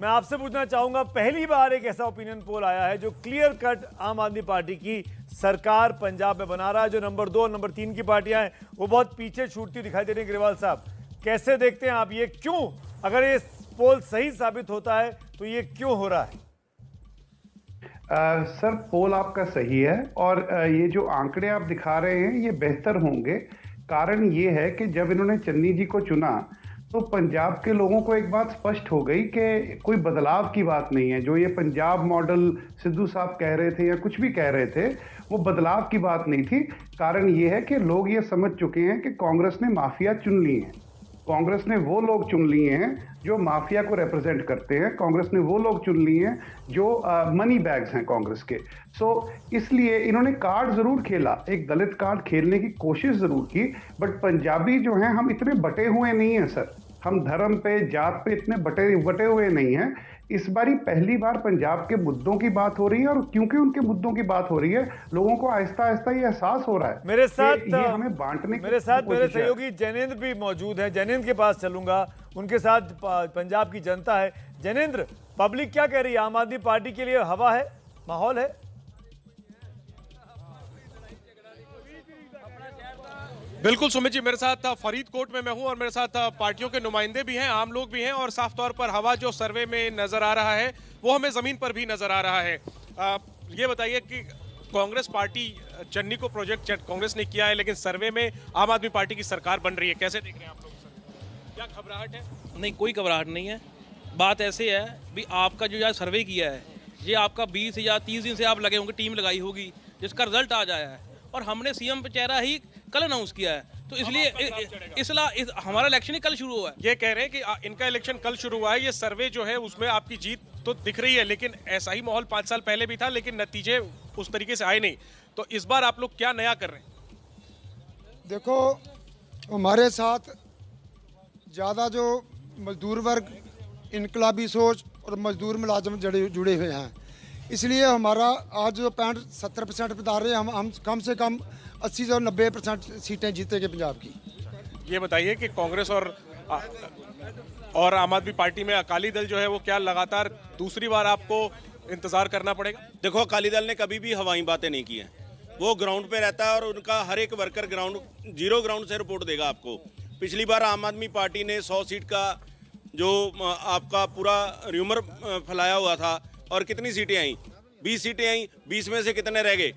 [SPEAKER 1] मैं आपसे पूछना चाहूंगा, पहली बार एक ऐसा ओपिनियन पोल आया है जो क्लियर कट आम आदमी पार्टी की सरकार पंजाब में बना रहा है। जो नंबर 2 और नंबर 3 की पार्टियां हैं वो बहुत पीछे छूटती दिखाई दे रही है। ग्रेवाल साहब, कैसे देखते हैं आप ये, क्यों, अगर ये पोल सही साबित होता है तो ये क्यों हो रहा है?
[SPEAKER 4] सर, पोल आपका सही है और ये जो आंकड़े आप दिखा रहे हैं ये बेहतर होंगे। कारण ये है कि जब इन्होंने चन्नी जी को चुना तो पंजाब के लोगों को एक बात स्पष्ट हो गई कि कोई बदलाव की बात नहीं है। जो ये पंजाब मॉडल सिद्धू साहब कह रहे थे या कुछ भी कह रहे थे, वो बदलाव की बात नहीं थी। कारण ये है कि लोग ये समझ चुके हैं कि कांग्रेस ने माफिया चुन ली है। कांग्रेस ने वो लोग चुन लिए हैं जो माफिया को रिप्रेजेंट करते हैं। कांग्रेस ने वो लोग चुन लिए हैं जो मनी बैग्स हैं कांग्रेस के। सो इसलिए इन्होंने कार्ड जरूर खेला, एक दलित कार्ड खेलने की कोशिश जरूर की, बट पंजाबी जो हैं हम इतने बटे हुए नहीं हैं सर। हम धर्म पे, जात पे इतने बटे हुए नहीं हैं। इस बारी पहली बार पंजाब के मुद्दों की बात हो रही है और क्योंकि उनके मुद्दों की बात हो रही है, लोगों को आहिस्ता आहिस्ता ये एहसास हो रहा है
[SPEAKER 1] मेरे साथ
[SPEAKER 4] ये हमें बांटने
[SPEAKER 1] मेरे सहयोगी जैनेंद्र भी मौजूद हैं। जैनेंद्र के पास चलूंगा, उनके साथ पंजाब की जनता है। जैनेंद्र, पब्लिक क्या कह रही है? आम आदमी पार्टी के लिए हवा है, माहौल है?
[SPEAKER 5] बिल्कुल सुमित जी, मेरे साथ फरीदकोट में मैं हूं और मेरे साथ पार्टियों के नुमाइंदे भी हैं, आम लोग भी हैं और साफ तौर पर हवा जो सर्वे में नजर आ रहा है वो हमें जमीन पर भी नजर आ रहा है। ये बताइए कि कांग्रेस पार्टी, चन्नी को प्रोजेक्ट कांग्रेस ने किया है लेकिन सर्वे में आम आदमी पार्टी की सरकार बन रही है, कैसे देख रहे हैं आप लोग? क्या घबराहट है?
[SPEAKER 23] नहीं, कोई घबराहट नहीं है। बात ऐसे है भी आपका जो सर्वे किया है ये आपका 20 या 30 दिन से आप लगे होंगे, टीम लगाई होगी, जिसका रिजल्ट आ जाया है और हमने सीएम पे चेहरा ही कल अनाउंस किया है, तो इसलिए हमारा इलेक्शन ही कल शुरू हुआ है।
[SPEAKER 5] ये कह रहे हैं कि इनका इलेक्शन कल शुरू हुआ है, ये सर्वे जो है उसमें आपकी जीत तो दिख रही है, लेकिन ऐसा ही माहौल 5 साल पहले भी था लेकिन नतीजे उस तरीके से आए नहीं। तो इस बार आप लोग क्या नया कर रहे हैं?
[SPEAKER 24] देखो, हमारे साथ ज़्यादा जो मजदूर वर्ग, इनकलाबी सोच और मजदूर मुलाजम जुड़े हुए हैं, इसलिए हमारा आज जो 65-70% बता रहे हैं, हम कम से कम 80 से 90% सीटें जीतेंगे पंजाब की।
[SPEAKER 5] ये बताइए कि कांग्रेस और आम आदमी पार्टी में अकाली दल जो है वो क्या लगातार दूसरी बार आपको इंतजार करना पड़ेगा?
[SPEAKER 25] देखो, अकाली दल ने कभी भी हवाई बातें नहीं की हैं, वो ग्राउंड पे रहता है और उनका हर एक वर्कर जीरो ग्राउंड से रिपोर्ट देगा आपको। पिछली बार आम आदमी पार्टी ने 100 सीट का जो आपका पूरा र्यूमर फैलाया हुआ था और कितनी सीटें आई? 20 सीटें आई, 20 में से कितने रह गए?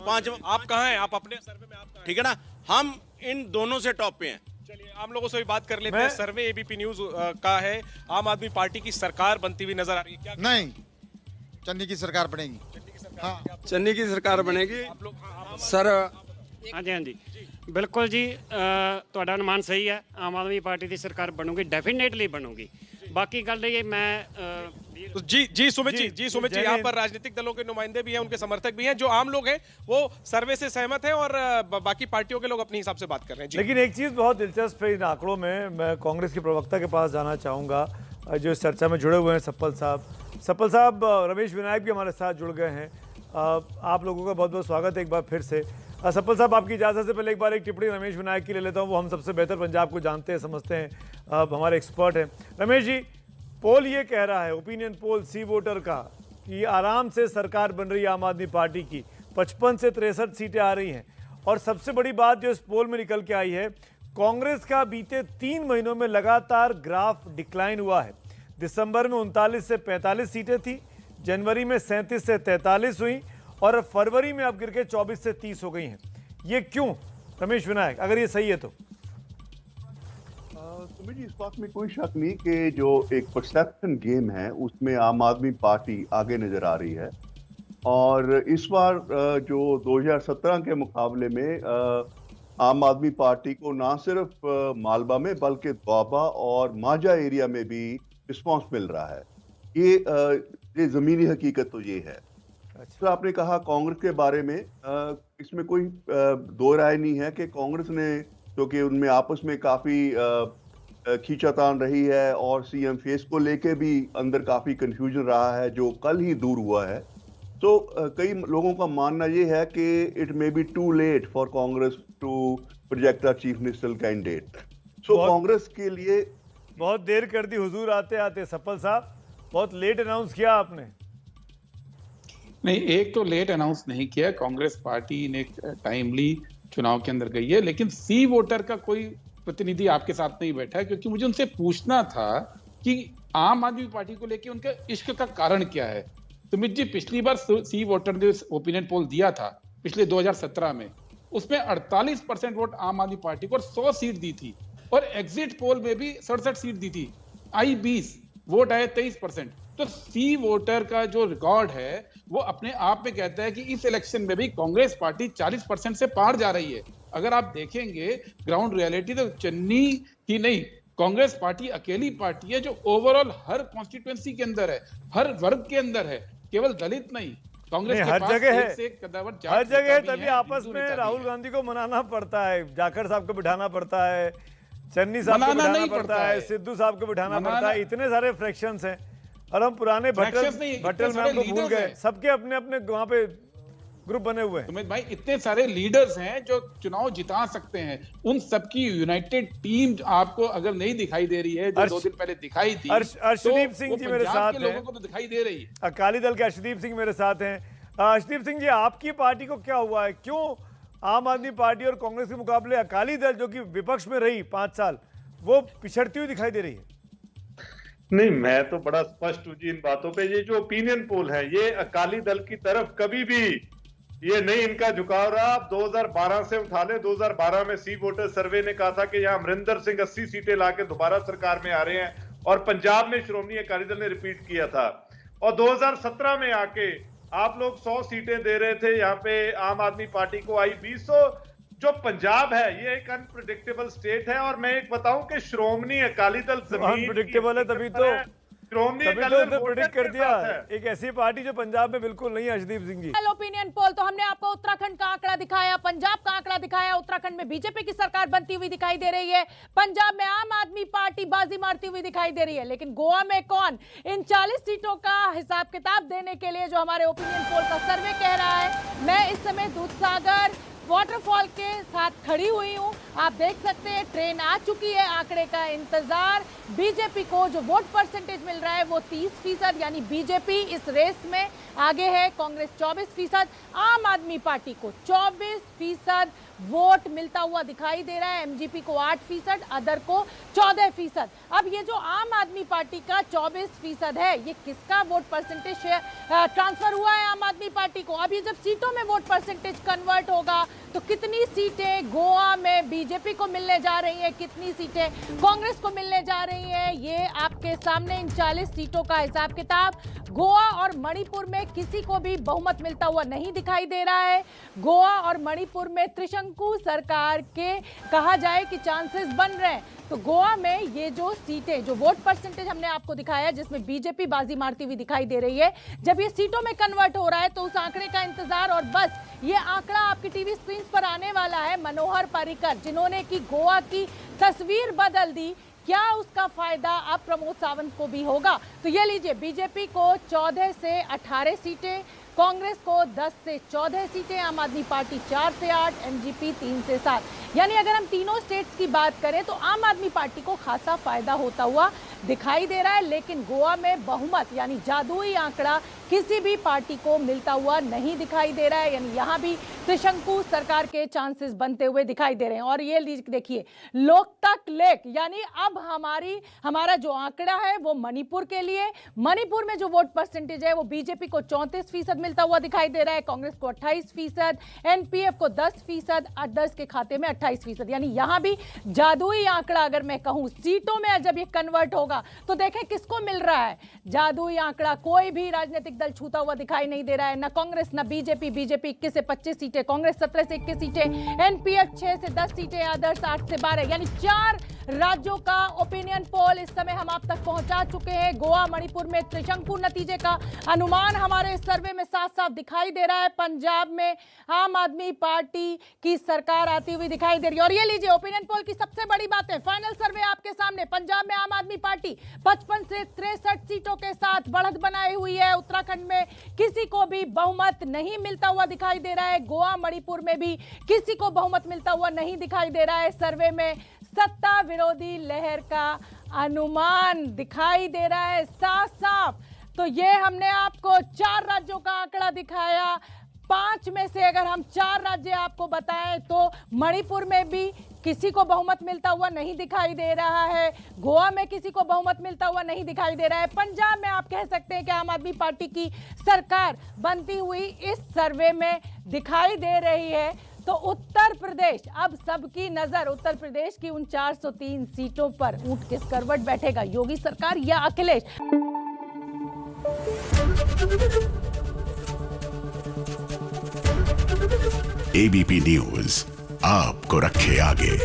[SPEAKER 25] 5।
[SPEAKER 5] आप कहाँ हैं? आप अपने सर्वे में आप कहाँ हैं?
[SPEAKER 25] ठीक है ना, हम इन दोनों से टॉप पे हैं।
[SPEAKER 5] चलिए आम लोगों से भी बात कर लेते हैं। सर्वे एबीपी न्यूज का है, आम आदमी पार्टी की सरकार बनती हुई नजर आ रही है, क्या?
[SPEAKER 26] नहीं, चन्नी की सरकार बनेगी।
[SPEAKER 27] चन्नी की सरकार बनेगी सर।
[SPEAKER 28] हाँ जी, हाँ जी, बिल्कुल जी, ਤੁਹਾਡਾ ਅਨੁਮਾਨ ਸਹੀ ਹੈ। ਆਮ ਆਦਮੀ ਪਾਰਟੀ ਦੀ ਸਰਕਾਰ ਬਣੂਗੀ, डेफिनेटली बनूगी। बाकी गल ये मैं
[SPEAKER 5] जी सुमित जी यहाँ पर राजनीतिक दलों के नुमाइंदे भी हैं, उनके समर्थक भी हैं, जो आम लोग हैं वो सर्वे से सहमत हैं और बाकी पार्टियों के लोग अपने हिसाब से बात कर रहे हैं।
[SPEAKER 1] लेकिन एक चीज बहुत दिलचस्प है इन आंकड़ों में, मैं कांग्रेस के प्रवक्ता के पास जाना चाहूंगा जो इस चर्चा में जुड़े हुए हैं, सप्पल साहब, रमेश विनायक भी हमारे साथ जुड़ गए हैं। आप लोगों का बहुत बहुत स्वागत है एक बार फिर से। सप्पल साहब, आपकी इजाज़त से पहले एक बार एक टिप्पणी रमेश विनायक की ले लेता हूँ। वो हम सबसे बेहतर पंजाब को जानते हैं, समझते हैं, हमारे एक्सपर्ट हैं। रमेश जी, पोल ये कह रहा है, ओपिनियन पोल सी वोटर का, कि आराम से सरकार बन रही है आम आदमी पार्टी की, 55 से 63 सीटें आ रही हैं। और सबसे बड़ी बात जो इस पोल में निकल के आई है, कांग्रेस का बीते 3 महीनों में लगातार ग्राफ डिक्लाइन हुआ है। दिसंबर में 39 से 45 सीटें थी, जनवरी में 37 से 43 हुई और फरवरी में अब गिर के 24 से 30 हो गई हैं। ये क्यों रमेश विनायक, अगर ये सही है तो?
[SPEAKER 29] सुमित जी, इस बात में कोई शक नहीं कि जो एक परसेप्शन गेम है उसमें आम आदमी पार्टी आगे नजर आ रही है। और इस बार जो 2017 के मुकाबले में आम आदमी पार्टी को ना सिर्फ मालवा में बल्कि दोआबा और माझा एरिया में भी रिस्पांस मिल रहा है। ये जमीनी हकीकत तो ये है। तो आपने कहा कांग्रेस के बारे में, इसमें कोई दो राय नहीं है कि कांग्रेस ने, क्योंकि उनमें आपस में काफी खींचातान रही है और सीएम फेस को लेके भी अंदर काफी कंफ्यूजन रहा है, जो कल ही दूर हुआ है। तो कई लोगों का मानना ये है कि it may be too late for Congress to project a chief minister candidate. So Congress के लिए
[SPEAKER 1] बहुत देर कर दी हुजूर आते आते। सफल साहब, बहुत लेट अनाउंस किया आपने।
[SPEAKER 18] नहीं, एक तो लेट अनाउंस नहीं किया, कांग्रेस पार्टी ने टाइमली चुनाव के अंदर गई है, लेकिन सी वोटर का कोई प्रतिनिधि आपके साथ नहीं बैठा है, क्योंकि मुझे उनसे पूछना था कि आम आदमी पार्टी को लेकर उनका इश्क का कारण क्या है। सुमित जी, पिछली बार सी वोटर ने ओपिनियन पोल दिया था पिछले 2017 में, उसमें 48% वोट आम आदमी पार्टी को और 100 सीट दी थी, और एग्जिट पोल में भी 67 सीट दी थी, आई 20, वोट आए 23%। तो सी वोटर का जो रिकॉर्ड है वो अपने आप में कहता है कि इस इलेक्शन में भी कांग्रेस पार्टी 40% से पार जा रही है। अगर आप देखेंगे ग्राउंड रियलिटी, तो चन्नी ही नहीं, कांग्रेस पार्टी अकेली पार्टी है जो ओवरऑल हर कॉन्स्टिट्यूएंसी के अंदर है, हर वर्ग के अंदर है, केवल दलित नहीं। कांग्रेस के
[SPEAKER 1] हर
[SPEAKER 18] पास
[SPEAKER 1] जगह
[SPEAKER 18] एक से एक कदावर जात
[SPEAKER 1] हर जगह है,
[SPEAKER 18] नेता भी
[SPEAKER 1] तभी
[SPEAKER 18] हैं,
[SPEAKER 1] आपस
[SPEAKER 18] हिंदू
[SPEAKER 1] में
[SPEAKER 18] नेता भी
[SPEAKER 1] राहुल
[SPEAKER 18] हैं।
[SPEAKER 1] गांधी को मनाना पड़ता है, जाखड़ साहब को बिठाना पड़ता है, चन्नी साहब को
[SPEAKER 18] मनाना
[SPEAKER 1] बिठाना
[SPEAKER 18] नहीं
[SPEAKER 1] पड़ता
[SPEAKER 18] पड़ता
[SPEAKER 1] है,
[SPEAKER 18] है।
[SPEAKER 1] सिद्धू साहब को बिठाना
[SPEAKER 18] मनाना-
[SPEAKER 1] पड़ता है। इतने सारे फ्रैक्शंस हैं, और हम पुराने
[SPEAKER 18] Fractions नहीं,
[SPEAKER 1] भट्टल
[SPEAKER 18] इतने सारे
[SPEAKER 1] मैम को भूल
[SPEAKER 18] leaders
[SPEAKER 1] गए।
[SPEAKER 18] हैं।
[SPEAKER 1] सबके अपने अपने वहां पे ग्रुप बने हुए हैं।
[SPEAKER 18] सुमित भाई, इतने सारे लीडर्स हैं जो चुनाव जिता सकते हैं, उन सबकी यूनाइटेड टीम आपको अगर नहीं दिखाई दे रही है, जो 2 दिन पहले दिखाई थी,
[SPEAKER 1] अर्शदीप
[SPEAKER 18] तो
[SPEAKER 1] सिंह
[SPEAKER 18] वो
[SPEAKER 1] जी मेरे
[SPEAKER 18] पंजाब
[SPEAKER 1] साथ
[SPEAKER 18] के
[SPEAKER 1] हैं।
[SPEAKER 18] लोगों को तो दिखाई दे रही है।
[SPEAKER 1] अकाली दल के अर्शदीप सिंह मेरे साथ हैं। अर्शदीप सिंह जी, आपकी पार्टी को क्या हुआ है? क्यों आम आदमी पार्टी और कांग्रेस के मुकाबले अकाली दल, जो कि विपक्ष में रही 5 साल, वो पिछड़ती हुई दिखाई दे रही है?
[SPEAKER 6] नहीं, मैं तो बड़ा स्पष्ट हूं जी इन बातों पे। ये जो ओपिनियन पोल है, ये अकाली दल की तरफ कभी भी ये नहीं इनका झुकाव रहा। आप 2012 से उठा लें, 2012 में सी वोटर सर्वे ने कहा था कि यहाँ अमरिंदर सिंह 80 सीटें लाके दोबारा सरकार में आ रहे हैं, और पंजाब में श्रोमणी अकाली दल ने रिपीट किया था। और 2017 में आके आप लोग 100 सीटें दे रहे थे, यहाँ पे आम आदमी पार्टी को आई 20। जो पंजाब है ये एक अनप्रिडिक्टेबल स्टेट है, और मैं एक बताऊं कि श्रोमणी अकाली दल
[SPEAKER 1] अनप्रिडिक्टेबल है, तभी तो
[SPEAKER 6] श्रोमणी अकाली दल
[SPEAKER 1] प्रेडिक्ट कर दिया एक ऐसी पार्टी जो पंजाब में बिल्कुल नहीं है। अर्शदीप सिंह जी,
[SPEAKER 14] ओपिनियन पोल तो हमने आपको उत्तराखंड का आंकड़ा दिखाया, पंजाब का आंकड़ा दिखाया। उत्तराखंड में बीजेपी की सरकार बनती हुई दिखाई दे रही है, पंजाब में आम आदमी पार्टी बाजी मारती हुई दिखाई दे रही है। लेकिन गोवा में कौन? इन 40 सीटों का हिसाब किताब देने के लिए जो हमारे ओपिनियन पोल का सर्वे कह रहा है, मैं इस समय दूधसागर वाटरफॉल के साथ खड़ी हुई हूं। आप देख सकते हैं ट्रेन आ चुकी है, आंकड़े का इंतजार। बीजेपी को जो वोट परसेंटेज मिल रहा है वो 30%, यानी बीजेपी इस रेस में आगे है। कांग्रेस 24%, आम आदमी पार्टी को 24% वोट मिलता हुआ दिखाई दे रहा है, एमजीपी को 8%, अदर को 14%। अब ये जो आम आदमी पार्टी का 24% है, ये किसका वोट परसेंटेज ट्रांसफर हुआ है आम आदमी पार्टी को? अब ये जब सीटों में वोट परसेंटेज कन्वर्ट होगा तो कितनी सीटें गोवा में बीजेपी को मिलने जा रही हैं, कितनी सीटें कांग्रेस को मिलने जा रही हैं, ये आपके सामने इन 40 सीटों का हिसाब किताब। गोवा और मणिपुर में किसी को भी बहुमत मिलता हुआ नहीं दिखाई दे रहा है। गोवा और मणिपुर में त्रिशंकु सरकार के कहा जाए कि चांसेस बन रहे हैं। तो गोवा में ये जो सीटें, जो वोट परसेंटेज हमने आपको दिखाया, जिसमें बीजेपी बाजी मारती हुई दिखाई दे रही है, जब ये सीटों में कन्वर्ट हो रहा है तो उस आंकड़े का इंतजार। और बस ये आंकड़ा आपकी टीवी स्क्रीन पर आने वाला है। मनोहर पर्रिकर, जिन्होंने की गोवा की तस्वीर बदल दी, क्या उसका फायदा अब प्रमोद सावंत को भी होगा? तो ये लीजिए, बीजेपी को 14 से 18 सीटें, कांग्रेस को 10 से 14 सीटें, आम आदमी पार्टी 4 से 8, एमजीपी 3 से 7। यानी अगर हम तीनों स्टेट्स की बात करें तो आम आदमी पार्टी को खासा फायदा होता हुआ दिखाई दे रहा है। लेकिन गोवा में बहुमत यानी जादुई आंकड़ा किसी भी पार्टी को मिलता हुआ नहीं दिखाई दे रहा है, यानी यहाँ भी त्रिशंकु सरकार के चांसेस बनते हुए दिखाई दे रहे हैं। और ये देखिए, लोकतक लेक, यानी अब हमारा जो आंकड़ा है वो मणिपुर के लिए, मणिपुर में जो वोट परसेंटेज है वो बीजेपी को 34% मिलता हुआ दिखाई दे रहा है, कांग्रेस को 28%, एनपीएफ को 10%, अदर्स के खाते में 28%। यानी यहाँ भी जादुई आंकड़ा, अगर मैं कहूँ सीटों में जब ये कन्वर्ट होगा तो देखें किसको मिल रहा है जादुई आंकड़ा। कोई भी राजनीतिक दल छूता हुआ दिखाई नहीं दे रहा है, ना कांग्रेस ना बीजेपी। बीजेपी 21 से 25 सीटें, कांग्रेस 17 से 21 सीटें, एनपीएफ 6 से 10 सीटें, अदर्स 8 से 12, यानी 4 राज्यों का ओपिनियन पोल इस समय हम आप तक पहुंचा चुके हैं। गोवा, मणिपुर में त्रिशंकु नतीजे का अनुमान हमारे इस सर्वे में साफ साफ दिखाई दे रहा है। पंजाब में आम आदमी पार्टी की सरकार आती हुई दिखाई दे रही है। और ये लीजिए ओपिनियन पोल की सबसे बड़ी बात है, फाइनल सर्वे आपके सामने। पंजाब में आम आदमी पार्टी 55 से 63 सीटों के साथ बढ़त बनाई हुई है। उत्तराखंड में किसी को भी बहुमत नहीं मिलता हुआ दिखाई दे रहा है। गोवा, मणिपुर में भी किसी को बहुमत मिलता हुआ नहीं दिखाई दे रहा है। सर्वे में सत्ता विरोधी लहर का अनुमान दिखाई दे रहा है साफ साफ। तो ये हमने आपको 4 राज्यों का आंकड़ा दिखाया। 5 में से अगर हम 4 राज्य आपको बताएं तो मणिपुर में भी किसी को बहुमत मिलता हुआ नहीं दिखाई दे रहा है। गोवा में किसी को बहुमत मिलता हुआ नहीं दिखाई दे रहा है। पंजाब में आप कह सकते हैं कि आम आदमी पार्टी की सरकार बनती हुई इस सर्वे में दिखाई दे रही है। तो उत्तर प्रदेश, अब सबकी नजर उत्तर प्रदेश की उन 403 सीटों पर ऊंट किस करवट बैठेगा, योगी सरकार या अखिलेश।
[SPEAKER 7] एबीपी न्यूज आपको रखे आगे।